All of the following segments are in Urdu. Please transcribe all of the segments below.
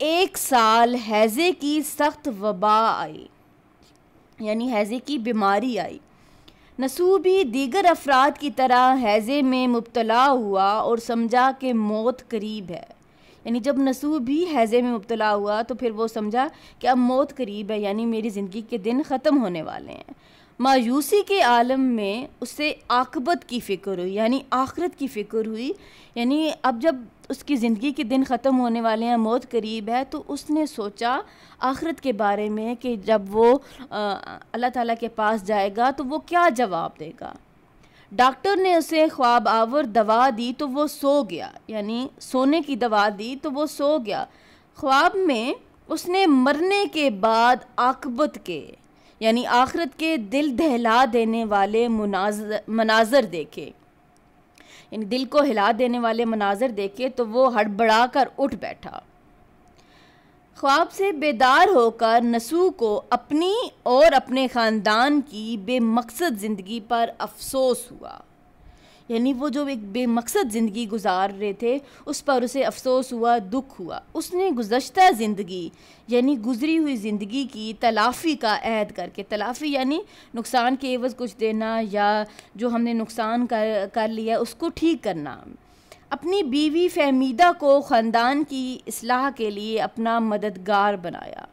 1 سال ہیضے کی سخت وبا آئی، یعنی ہیضے کی بیماری آئی۔ نسو بھی دیگر افراد کی طرح ہیضے میں مبتلا ہوا اور سمجھا کہ موت قریب ہے۔ یعنی جب نسو بھی ہیضے میں مبتلا ہوا تو پھر وہ سمجھا کہ اب موت قریب ہے، یعنی میری زندگی کے دن ختم ہونے والے ہیں۔ مایوسی کے عالم میں اسے عاقبت کی فکر ہوئی، یعنی آخرت کی فکر ہوئی، یعنی اب جب اس کی زندگی کے دن ختم ہونے والے ہیں، موت قریب ہے، تو اس نے سوچا آخرت کے بارے میں کہ جب وہ اللہ تعالیٰ کے پاس جائے گا تو وہ کیا جواب دے گا۔ ڈاکٹر نے اسے خواب آور دوا دی تو وہ سو گیا، یعنی سونے کی دوا دی تو وہ سو گیا۔ خواب میں اس نے مرنے کے بعد عاقبت کے، یعنی آخرت کے دل دہلا دینے والے مناظر دیکھے، یعنی دل کو ہلا دینے والے مناظر دیکھے تو وہ ہڑبڑا کر اٹھ بیٹھا۔ خواب سے بیدار ہو کر نسو کو اپنی اور اپنے خاندان کی بے مقصد زندگی پر افسوس ہوا، یعنی وہ جو ایک بے مقصد زندگی گزار رہے تھے اس پر اسے افسوس ہوا، دکھ ہوا۔ اس نے گزشتہ زندگی یعنی گزری ہوئی زندگی کی تلافی کا عہد کر کے، تلافی یعنی نقصان کے عوض کچھ دینا، یا جو ہم نے نقصان کر لیا اس کو ٹھیک کرنا، اپنی بیوی فہمیدہ کو خاندان کی اصلاح کے لیے اپنا مددگار بنایا۔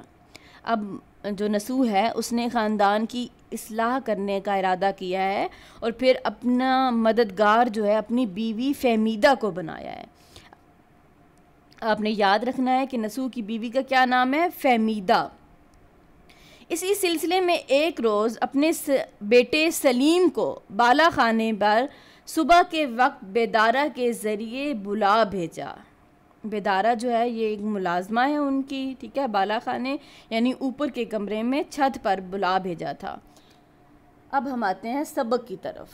اب جو نسو ہے اس نے خاندان کی اصلاح کرنے کا ارادہ کیا ہے اور پھر اپنا مددگار جو ہے اپنی بیوی فہمیدہ کو بنایا ہے۔ آپ نے یاد رکھنا ہے کہ نسو کی بیوی کا کیا نام ہے؟ فہمیدہ۔ اسی سلسلے میں ایک روز اپنے بیٹے سلیم کو بالا خانے پر صبح کے وقت بیدارہ کے ذریعے بلا بھیجا۔ بیدارہ جو ہے یہ ایک ملازمہ ہے ان کی، ٹھیک ہے، بالا خانے یعنی اوپر کے کمرے میں چھت پر بلا بھیجا تھا۔ اب ہم آتے ہیں سبق کی طرف۔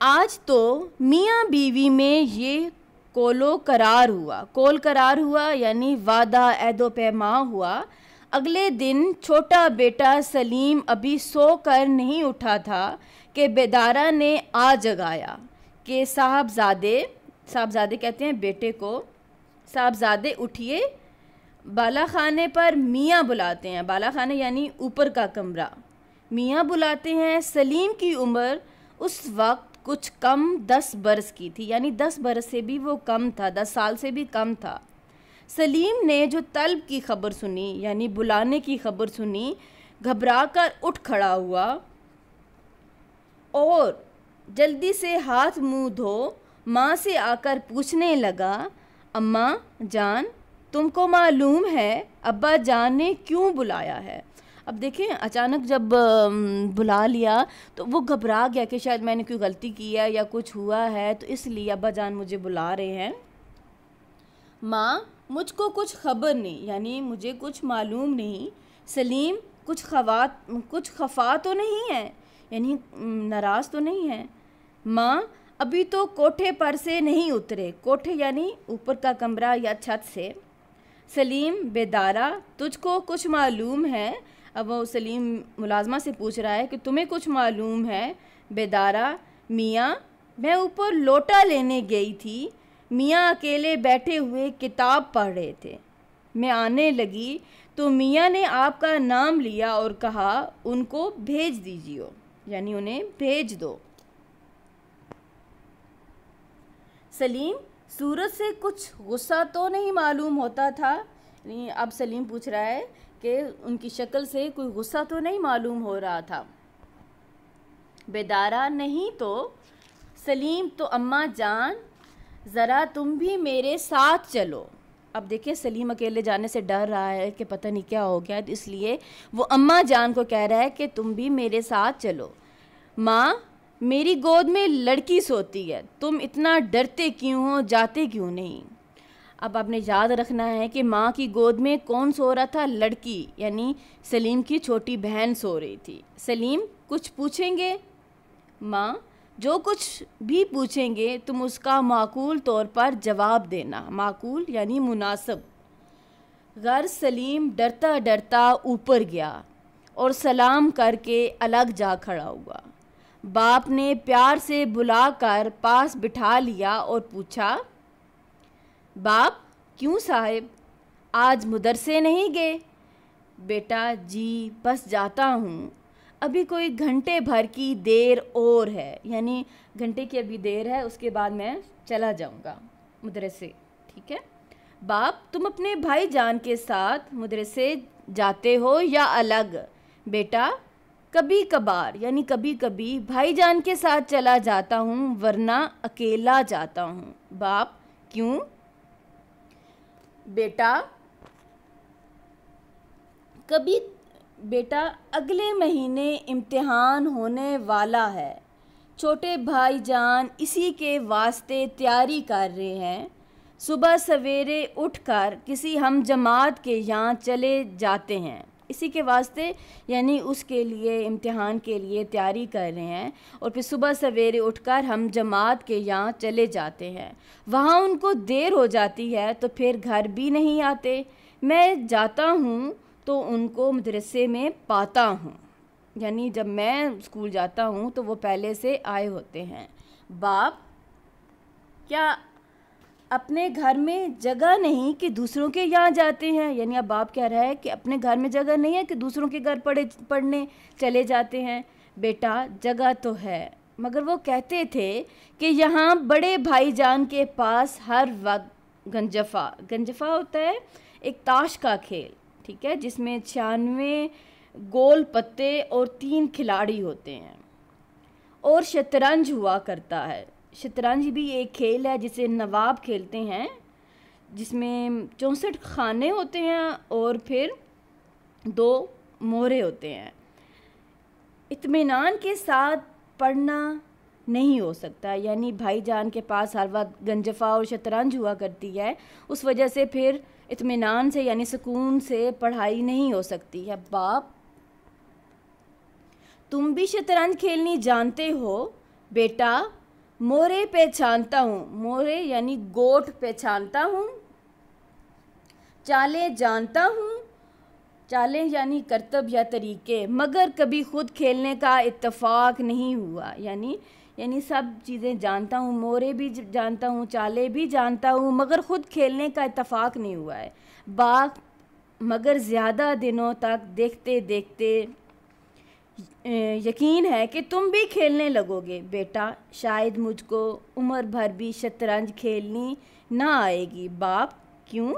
آج تو میاں بیوی میں یہ کول قرار ہوا یعنی وعدہ عہد و پیما ہوا۔ اگلے دن چھوٹا بیٹا سلیم ابھی سو کر نہیں اٹھا تھا کہ بیدارہ نے آ جگایا کہ صاحبزادے کہتے ہیں بیٹے کو، صاحبزادے اٹھیے، بالا خانے پر میاں بلاتے ہیں۔ بالا خانے یعنی اوپر کا کمرہ، میاں بلاتے ہیں۔ سلیم کی عمر اس وقت کچھ کم 10 برس کی تھی، یعنی 10 برس سے بھی وہ کم تھا، 10 سال سے بھی کم تھا۔ سلیم نے جو طلب کی خبر سنی یعنی بلانے کی خبر سنی، گھبرا کر اٹھ کھڑا ہوا اور جلدی سے ہاتھ منہ دھو ماں سے آ کر پوچھنے لگا، اماں جان تم کو معلوم ہے ابا جان نے کیوں بلایا ہے؟ اب دیکھیں اچانک جب بلا لیا تو وہ گھبرا گیا کہ شاید میں نے کوئی غلطی کی ہے یا کچھ ہوا ہے، تو اس لیے ابا جان مجھے بلا رہے ہیں۔ ماں مجھ کو کچھ خبر نہیں، یعنی مجھے کچھ معلوم نہیں۔ سلیم کچھ خفا تو نہیں ہے، یعنی ناراض تو نہیں ہے؟ ماں ابھی تو کوٹھے پر سے نہیں اترے، کوٹھے یعنی اوپر کا کمرہ یا چھت سے۔ سلیم بیدارہ تجھ کو کچھ معلوم ہے؟ اب وہ سلیم ملازمہ سے پوچھ رہا ہے کہ تمہیں کچھ معلوم ہے؟ بیدارہ میاں میں اوپر لوٹا لینے گئی تھی، میاں اکیلے بیٹھے ہوئے کتاب پڑھ رہے تھے، میں آنے لگی تو میاں نے آپ کا نام لیا اور کہا ان کو بھیج دیجیے، یعنی انہیں بھیج دو۔ سلیم صورت سے کچھ غصہ تو نہیں معلوم ہوتا تھا، یعنی اب سلیم پوچھ رہا ہے کہ ان کی شکل سے کوئی غصہ تو نہیں معلوم ہو رہا تھا۔ بیدارہ نہیں تو۔ سلیم تو اماں جان ذرا تم بھی میرے ساتھ چلو۔ اب دیکھیں سلیم اکیلے جانے سے ڈر رہا ہے کہ پتہ نہیں کیا ہو گیا، اس لیے وہ اماں جان کو کہہ رہا ہے کہ تم بھی میرے ساتھ چلو۔ ماں میری گود میں لڑکی سوتی ہے، تم اتنا ڈرتے کیوں ہو، جاتے کیوں نہیں؟ اب آپ نے یاد رکھنا ہے کہ ماں کی گود میں کون سو رہا تھا؟ لڑکی، یعنی سلیم کی چھوٹی بہن سو رہی تھی۔ سلیم کچھ پوچھیں گے؟ ماں جو کچھ بھی پوچھیں گے تم اس کا معقول طور پر جواب دینا، معقول یعنی مناسب۔ غر سلیم ڈرتا ڈرتا اوپر گیا اور سلام کر کے الگ جا کھڑا ہوا۔ باپ نے پیار سے بلا کر پاس بٹھا لیا اور پوچھا، باپ کیوں صاحب آج مدرسے نہیں گئے؟ بیٹا جی بس جاتا ہوں، ابھی کوئی گھنٹے بھر کی دیر اور ہے، یعنی گھنٹے کی ابھی دیر ہے، اس کے بعد میں چلا جاؤں گا مدرسے، ٹھیک ہے۔ باپ تم اپنے بھائی جان کے ساتھ مدرسے جاتے ہو یا الگ؟ بیٹا کبھی کبھار یعنی کبھی کبھی بھائی جان کے ساتھ چلا جاتا ہوں ورنہ اکیلا جاتا ہوں۔ باپ کیوں؟ بیٹا اگلے مہینے امتحان ہونے والا ہے، چھوٹے بھائی جان اسی کے واسطے تیاری کر رہے ہیں، صبح سویرے اٹھ کر کسی ہم جماعت کے یہاں چلے جاتے ہیں۔ اسی کے واسطے یعنی اس کے لیے امتحان کے لیے تیاری کر رہے ہیں، اور پھر صبح سویرے اٹھ کر ہم جماعت کے یہاں چلے جاتے ہیں، وہاں ان کو دیر ہو جاتی ہے تو پھر گھر بھی نہیں آتے، میں جاتا ہوں تو ان کو مدرسے میں پاتا ہوں، یعنی جب میں اسکول جاتا ہوں تو وہ پہلے سے آئے ہوتے ہیں۔ باپ کیا اپنے گھر میں جگہ نہیں کہ دوسروں کے یہاں جاتے ہیں؟ یعنی اب باپ کہہ رہا ہے کہ اپنے گھر میں جگہ نہیں ہے کہ دوسروں کے گھر پڑھنے چلے جاتے ہیں۔ بیٹا جگہ تو ہے، مگر وہ کہتے تھے کہ یہاں بڑے بھائی جان کے پاس ہر وقت گنجفہ ہوتا ہے ایک تاش کا کھیل، ٹھیک ہے، جس میں 96 گول پتے اور 3 کھلاڑی ہوتے ہیں، اور شطرنج ہوا کرتا ہے۔ شطرنج بھی ایک کھیل ہے جسے نواب کھیلتے ہیں، جس میں 64 خانے ہوتے ہیں اور پھر 2 مورے ہوتے ہیں۔ اطمینان کے ساتھ پڑھنا نہیں ہو سکتا، یعنی بھائی جان کے پاس ہر وقت گنجفہ اور شطرنج ہوا کرتی ہے، اس وجہ سے پھر اطمینان سے یعنی سکون سے پڑھائی نہیں ہو سکتی ہے۔ باپ تم بھی شطرنج کھیلنی جانتے ہو؟ بیٹا مورے پہچانتا ہوں، مورے یعنی گوٹ پہچانتا ہوں، چالیں جانتا ہوں، چالیں یعنی کرتب یا طریقے، مگر کبھی خود کھیلنے کا اتفاق نہیں ہوا، یعنی سب چیزیں جانتا ہوں، مورے بھی جانتا ہوں، چالیں بھی جانتا ہوں، مگر خود کھیلنے کا اتفاق نہیں ہوا ہے۔ باپ مگر زیادہ دنوں تک دیکھتے دیکھتے یقین ہے کہ تم بھی کھیلنے لگو گے۔ بیٹا شاید مجھ کو عمر بھر بھی شطرنج کھیلنی نہ آئے گی۔ باپ کیوں؟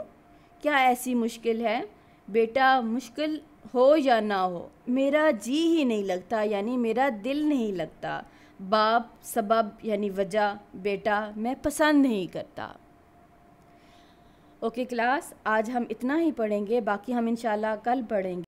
کیا ایسی مشکل ہے؟ بیٹا مشکل ہو یا نہ ہو، میرا جی ہی نہیں لگتا، یعنی میرا دل نہیں لگتا۔ باپ سبب یعنی وجہ، بیٹا میں پسند نہیں کرتا۔ اوکے کلاس، آج ہم اتنا ہی پڑھیں گے، باقی ہم انشاءاللہ کل پڑھیں گے۔